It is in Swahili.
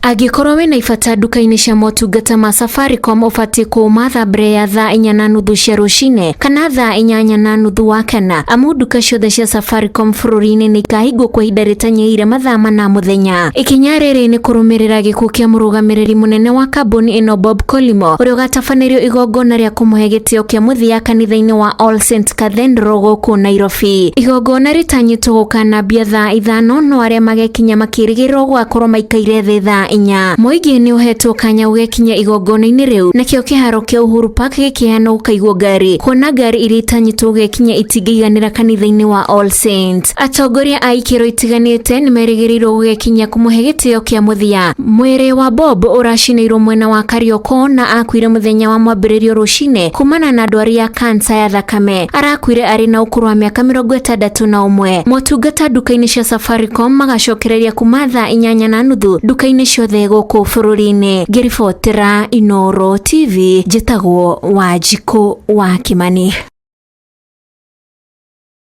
Angĩkorwo wĩna ibata nduka-inĩ cia motungata ma Safaricom ũbatiĩ kũmatha mbere ya thaa 4:30 cia rũcinĩ kana thaa 8:30 wakana, amu nduka ciothe cia Safaricom bũrũri-inĩ nĩ ikahingwo kwa ihinda rĩtanyĩire mathaa 4 mũthenya. Ikinya rĩrĩ nĩ kũrũmĩrĩra gĩkuũ kĩa mũrũgamĩrĩri mũnene wa kambuni ĩno Bob Collymore, ũrĩa ũgatabanĩrio igongona rĩa kũmũhe gĩtĩo kĩa mũthia kanitha-inĩ wa All Saints Cathedral gũkũ Nairobi. Igongona rĩtanyĩtwo gũkanambia thaa 5, no arĩa magekinya makĩrĩgĩrĩrwo gũgakorwo maikaire thĩ thaa 4. Mũingĩ nĩ ũhetwo kanya ũgekinya igongona-inĩ rĩu, nakĩo kĩharo kĩa Uhuru Park gĩkĩheana gũkaigwo ngari, kuona ngari iria itanyĩtwo gũgekinya itingĩiganĩra kanitha-inĩ wa All Saints. Atongoria a ikĩro itiganĩte nĩ merĩgĩrĩirwo gũgekinya kũmũhe gĩtĩo kĩa mũthia. Mwĩrĩ wa Bob ũracinĩirwo mwena wa Karioko na akuire mũthenya wa mwambĩrĩrio rũcinĩ kumana na ndwari ya kansa ya thakame. Arakuire arĩ na ũkũrũ wa mĩaka 61. Motungata nduka-inĩ cia Safaricom magacokereria kuma thaa 8:30 nduka-inĩ ciothe gũkũ bũrũri-inĩ. Ngĩribotera Inooro TV, njĩtagwo Wanjikũ wa Kimani.